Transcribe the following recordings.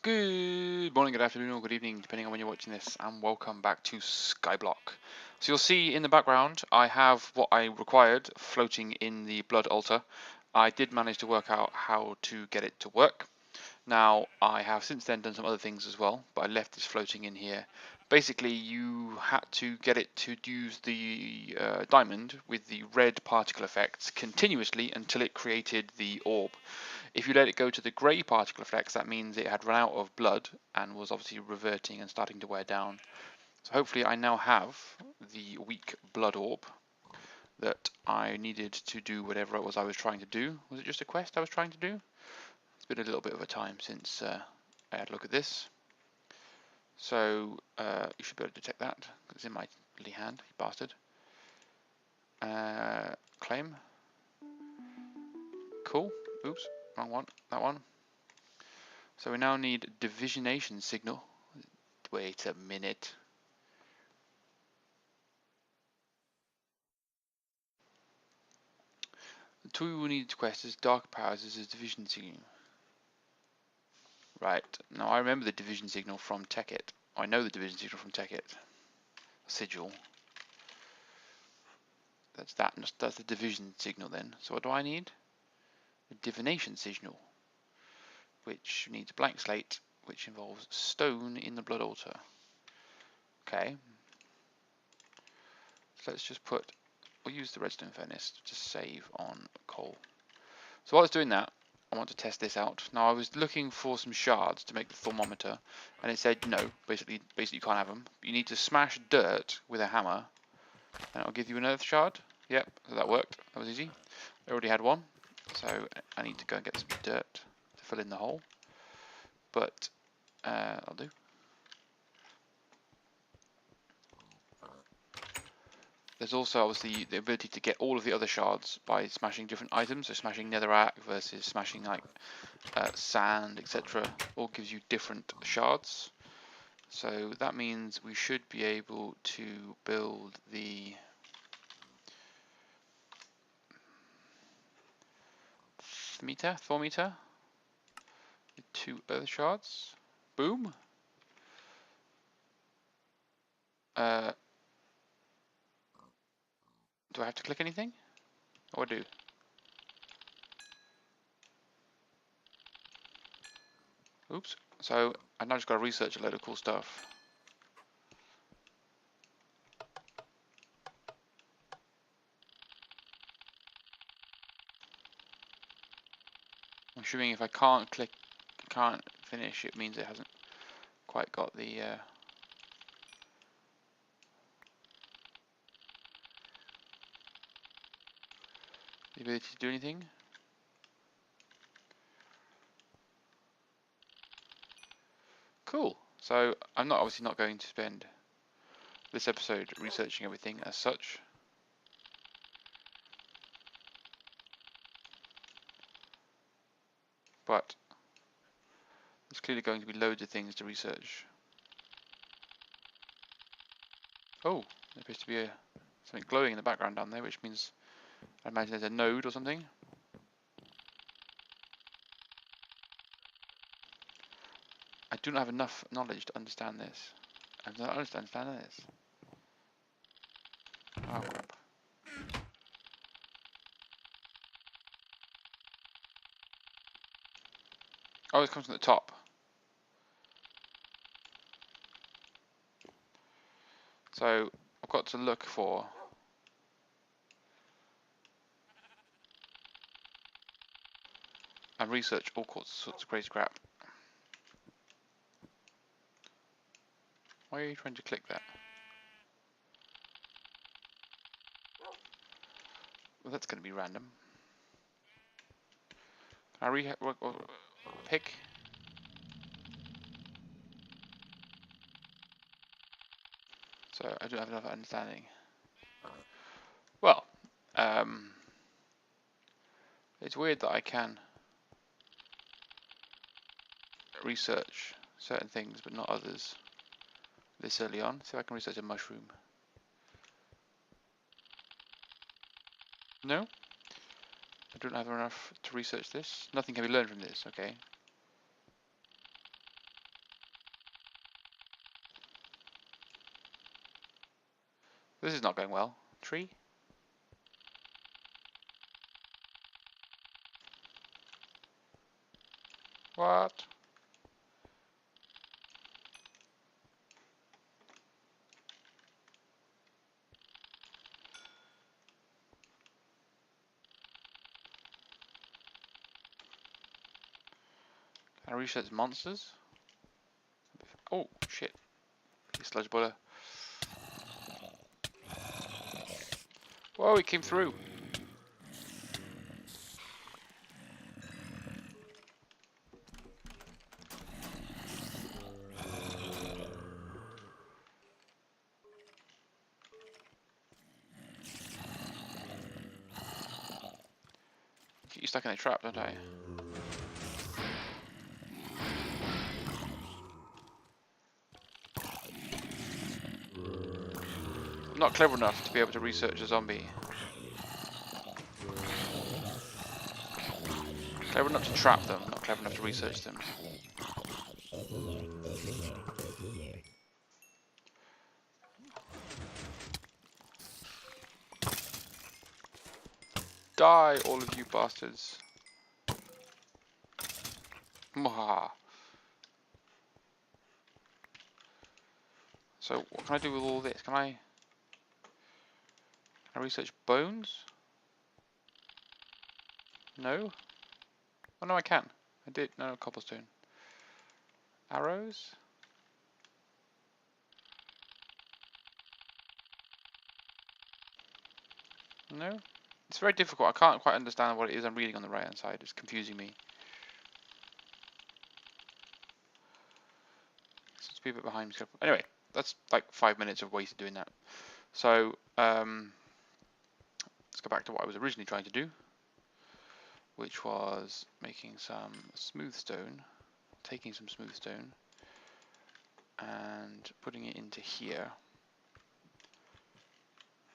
Good morning, good afternoon, or good evening, depending on when you're watching this, and welcome back to Skyblock. So you'll see in the background, I have what I required floating in the blood altar. I did manage to work out how to get it to work. Now, I have since then done some other things as well, but I left this floating in here. Basically, you had to get it to use the diamond with the red particle effects continuously until it created the orb. If you let it go to the grey particle effects, that means it had run out of blood and was obviously reverting and starting to wear down. So hopefully I now have the weak blood orb that I needed to do whatever it was I was trying to do. Was it just a quest I was trying to do? It's been a little bit of a time since I had a look at this. So you should be able to detect that. It's in my bloody hand, you bastard. Claim. Cool. Oops, wrong one. That one. So we now need divisionation signal. Wait a minute. The tool we need to quest is dark powers as a division signal. Right, now I remember the division signal from Tekkit. I know the division signal from Tekkit. Sigil. That's the division signal then. So what do I need? A divination signal, which needs a blank slate, which involves stone in the blood altar. Okay. So let's just we'll use the redstone furnace to save on coal. So while it's doing that, I want to test this out. Now I was looking for some shards to make the thermometer, and it said no, basically you can't have them. You need to smash dirt with a hammer, and it'll give you another shard. Yep, so that worked. That was easy. I already had one, so I need to go and get some dirt to fill in the hole. But I'll do. There's also obviously the ability to get all of the other shards by smashing different items. So smashing netherrack versus smashing like sand, etc. all gives you different shards. So that means we should be able to build the Thormeter with 2 earth shards. Boom. Do I have to click anything? Oh, I do. Oops. So I've now just got to research a load of cool stuff. I'm assuming if I can't finish, it means it hasn't quite got the ability to do anything. Cool. So I'm obviously not going to spend this episode researching everything as such. But there's clearly going to be loads of things to research. Oh, there appears to be something glowing in the background down there, which means I imagine there's a node or something. I do not have enough knowledge to understand this. I don't understand this. Oh crap. Oh, it comes from the top. So I've got to look for and research all sorts of crazy crap. Why are you trying to click that? Well, that's going to be random. Can I pick? So I don't have enough understanding. Well, it's weird that I can research certain things but not others this early on. See if I can research a mushroom. No? I don't have enough to research this. Nothing can be learned from this, okay. This is not going well. Tree? What? Can I research monsters? Oh, shit. Sludge boiler. Whoa, it came through. Get you stuck in a trap, don't I? I'm not clever enough to be able to research a zombie. Clever enough to trap them, not clever enough to research them. Die, all of you bastards. Mwahaha. So, what can I do with all this? Can I research bones? No? Oh no, I can. I did. No, cobblestone. Arrows? No? It's very difficult. I can't quite understand what it is I'm reading on the right hand side. It's confusing me. So let's be a bit behind me. Anyway, that's like 5 minutes of wasted doing that. So, let's go back to what I was originally trying to do, which was making some smooth stone, taking some smooth stone, and putting it into here.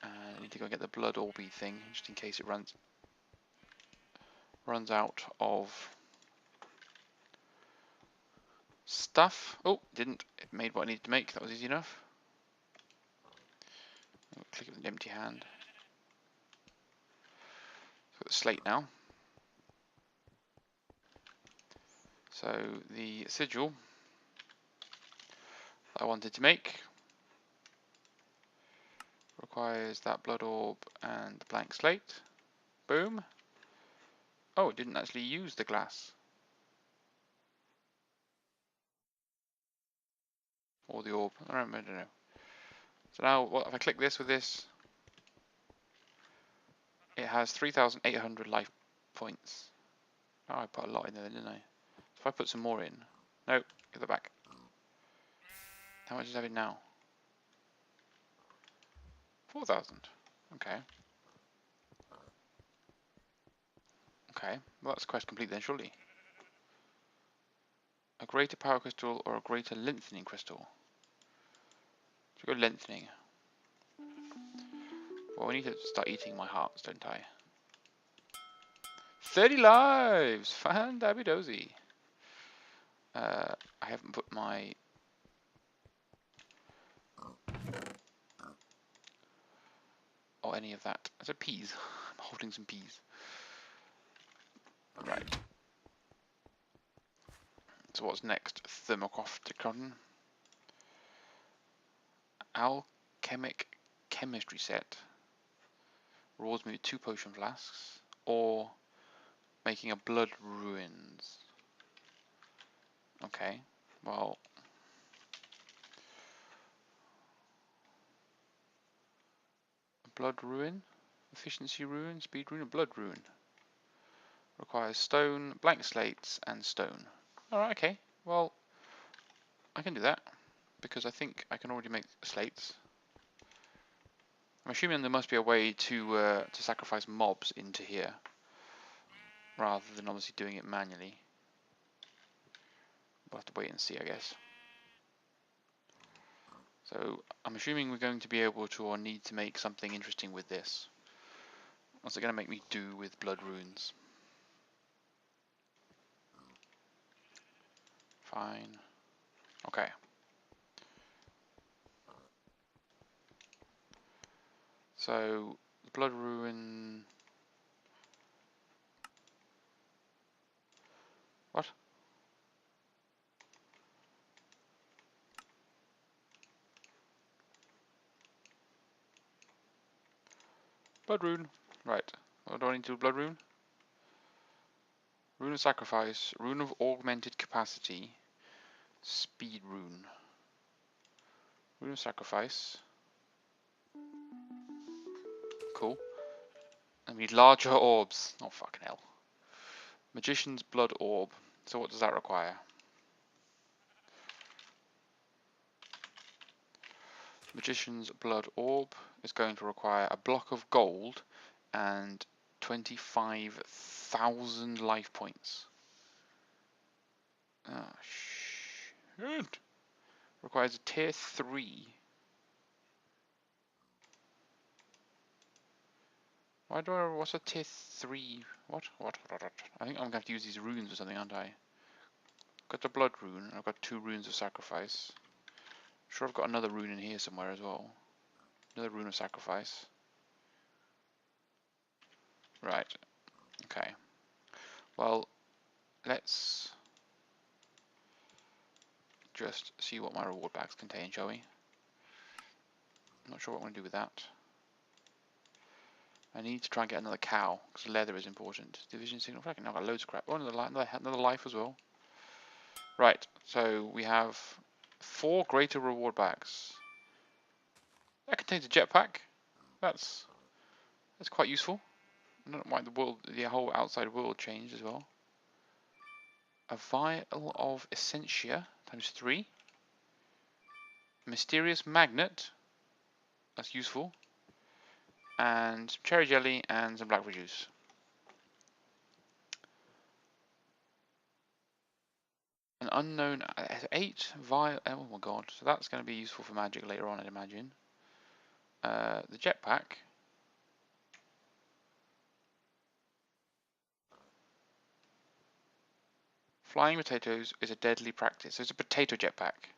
And I need to go get the blood orby thing, just in case it runs out of stuff. Oh, didn't. It made what I needed to make. That was easy enough. I'll click it with an empty hand. Got the slate now. So the sigil I wanted to make requires that blood orb and the blank slate. Boom. Oh, it didn't actually use the glass. Or the orb. I don't know. So now, what if I click this with this? It has 3,800 life points. Oh, I put a lot in there, didn't I? So if I put some more in. No, give that back. How much is that in now? 4,000. Okay. Okay, well that's quest complete then, surely. A greater power crystal or a greater lengthening crystal? Should we go lengthening? Well, we need to start eating my hearts, don't I? 30 lives! Fan-dabby-dozy. I haven't put my... or any of that. I said peas. I'm holding some peas. Right. So what's next? Thermocopticon. Alchemic chemistry set. Rewards me with 2 potion flasks. Or making a blood ruins. Okay. Well... blood ruin? Efficiency ruin? Speed ruin? Blood ruin. Requires stone, blank slates, and stone. Alright, okay. Well, I can do that. Because I think I can already make slates. I'm assuming there must be a way to sacrifice mobs into here. Rather than obviously doing it manually. We'll have to wait and see, I guess. So, I'm assuming we're going to be able to or need to make something interesting with this. What's it going to make me do with blood runes? Fine. Okay. So the blood ruin. What? Blood rune. Right. What do I need to do? Blood rune? Rune of sacrifice. Rune of augmented capacity. Speed rune. Rune of sacrifice. Cool. I need larger orbs. Oh fucking hell. Magician's blood orb. So what does that require? Magician's blood orb is going to require a block of gold and 25,000 life points. Oh shit. Requires a tier 3. Why do I, what's a tier 3? What? I think I'm going to have to use these runes or something, aren't I? Got the blood rune, I've got 2 runes of sacrifice. Sure, I've got another rune in here somewhere as well. Another rune of sacrifice. Right. Okay. Well, let's just see what my reward bags contain, shall we? I'm not sure what I'm going to do with that. I need to try and get another cow, because leather is important. Division signal, I've got loads of crap. Oh, another life as well. Right, so we have 4 greater reward bags. That contains a jetpack. That's quite useful. I don't know why the whole outside world changed as well. A vial of essentia times 3. Mysterious magnet. That's useful. And some cherry jelly and some blackberry juice. An unknown 8 vial. Oh my god! So that's going to be useful for magic later on, I'd imagine. The jetpack. Flying potatoes is a deadly practice. So it's a potato jetpack.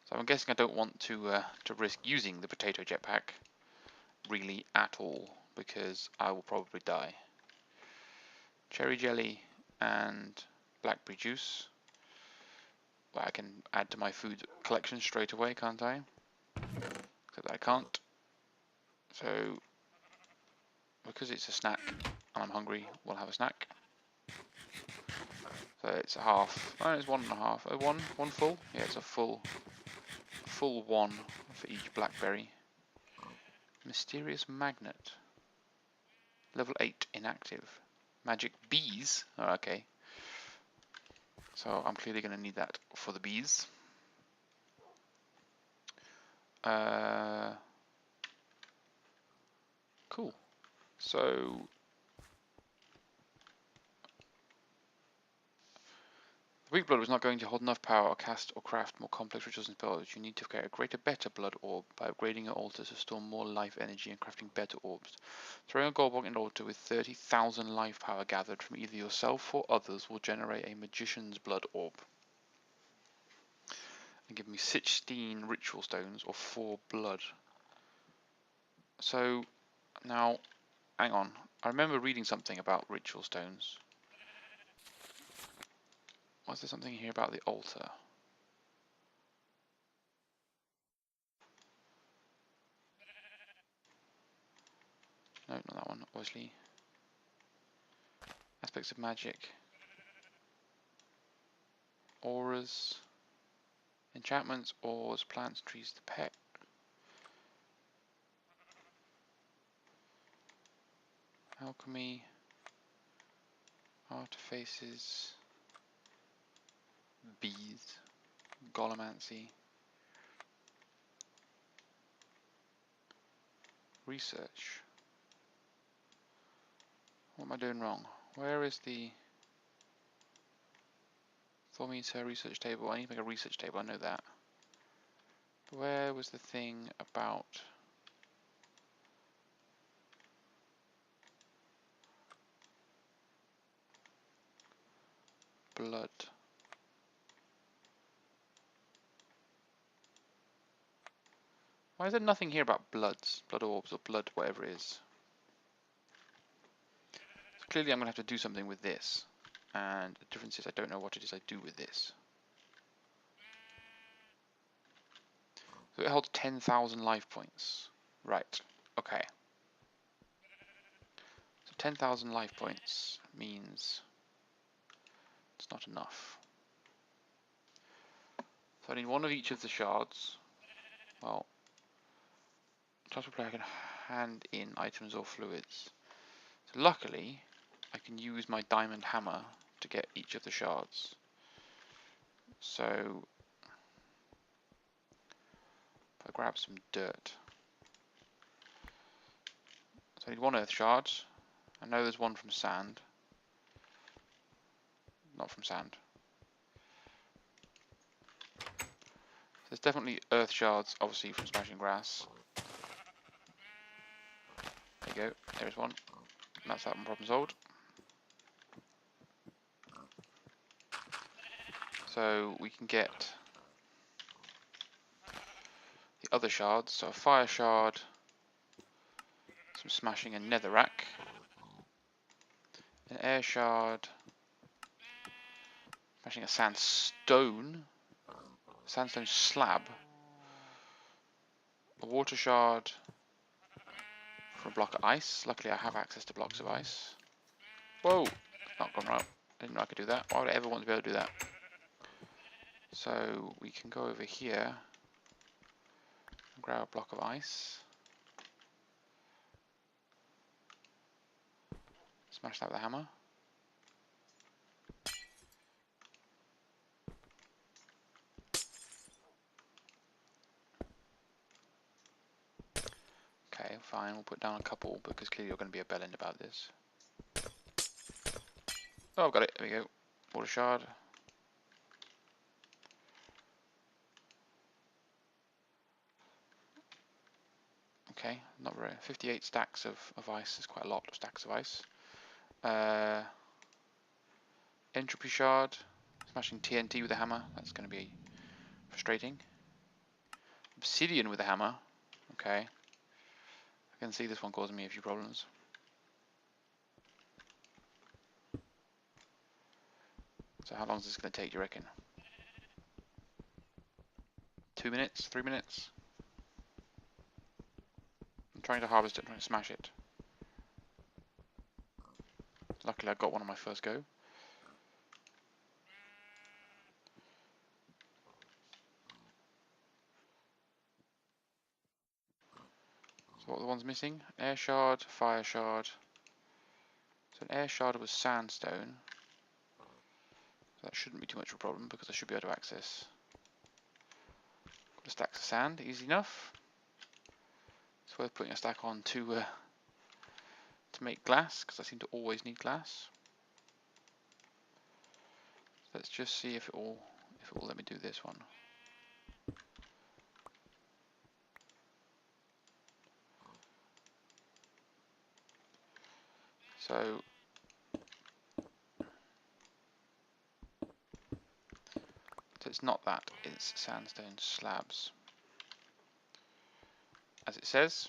So I'm guessing I don't want to risk using the potato jetpack really at all, because I will probably die. Cherry jelly and blackberry juice. Well, I can add to my food collection straight away, can't I? Except I can't. So, because it's a snack and I'm hungry, we'll have a snack. So it's a half. Oh, it's 1.5. One full? Yeah, it's a full 1 for each blackberry. Mysterious magnet. Level 8 inactive. Magic bees. Oh, okay. So I'm clearly going to need that for the bees. Cool. So the weak blood was not going to hold enough power or cast or craft more complex rituals and spells. You need to create a greater, better blood orb by upgrading your altars to store more life energy and crafting better orbs. Throwing a gold block in an altar with 30,000 life power gathered from either yourself or others will generate a magician's blood orb. And give me 16 ritual stones or 4 blood. So now, hang on. I remember reading something about ritual stones. Was there something here about the altar? No, not that one, obviously. Aspects of magic. Auras. Enchantments, ores, plants, trees to pet. Alchemy. Artifices. Bees. Golomancy. Research. What am I doing wrong? Where is the Thormeter research table? I need to make a research table, I know that. Where was the thing about blood? Why is there nothing here about bloods, blood orbs, or blood whatever it is? So clearly I'm going to have to do something with this. And the difference is I don't know what it is I do with this. So it holds 10,000 life points. Right, okay. So 10,000 life points means it's not enough. So I need one of each of the shards. Well, transfer player can hand in items or fluids. So luckily, I can use my diamond hammer to get each of the shards. So if I grab some dirt. So I need one earth shard. I know there's one from sand. Not from sand. So there's definitely earth shards, obviously from smashing grass. There you go, there's one. And that's that one problem solved. So we can get the other shards. So a fire shard, some smashing and netherrack, an air shard, smashing a sandstone slab, a water shard for a block of ice. Luckily I have access to blocks of ice. Whoa, not gone right. I didn't know I could do that. Why would I ever want to be able to do that? So we can go over here and grab a block of ice. Smash that with a hammer. Okay, fine, we'll put down a couple because clearly you're going to be a bellend about this. Oh, I've got it, there we go. Water shard. Okay, not very. 58 stacks of ice is quite a lot of stacks of ice. Entropy shard. Smashing TNT with a hammer, that's going to be frustrating. Obsidian with a hammer. Okay. I can see this one causing me a few problems. So how long is this going to take, do you reckon? 2 minutes? 3 minutes? I'm trying to harvest it, trying to smash it. Luckily I got one on my first go. So what are the ones missing? Air shard, fire shard. So an air shard was sandstone. So that shouldn't be too much of a problem because I should be able to access. Got a stack of sand, easy enough. It's worth putting a stack on to make glass because I seem to always need glass. Let's just see if it will let me do this one. So it's not that, it's sandstone slabs. As it says.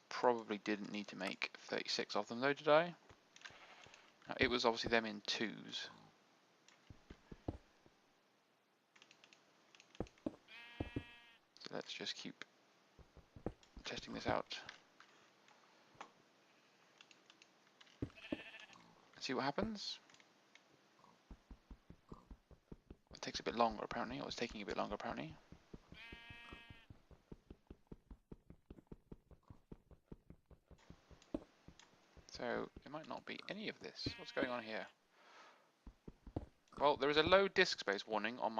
Probably didn't need to make 36 of them though, did I? Now, it was obviously them in twos. So let's just keep testing this out. See what happens. It takes a bit longer apparently, or it's taking a bit longer apparently. So it might not be any of this. What's going on here? Well, there is a low disk space warning on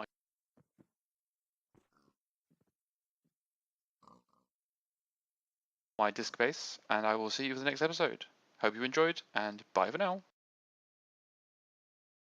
my disk space, and I will see you for the next episode. Hope you enjoyed, and bye for now.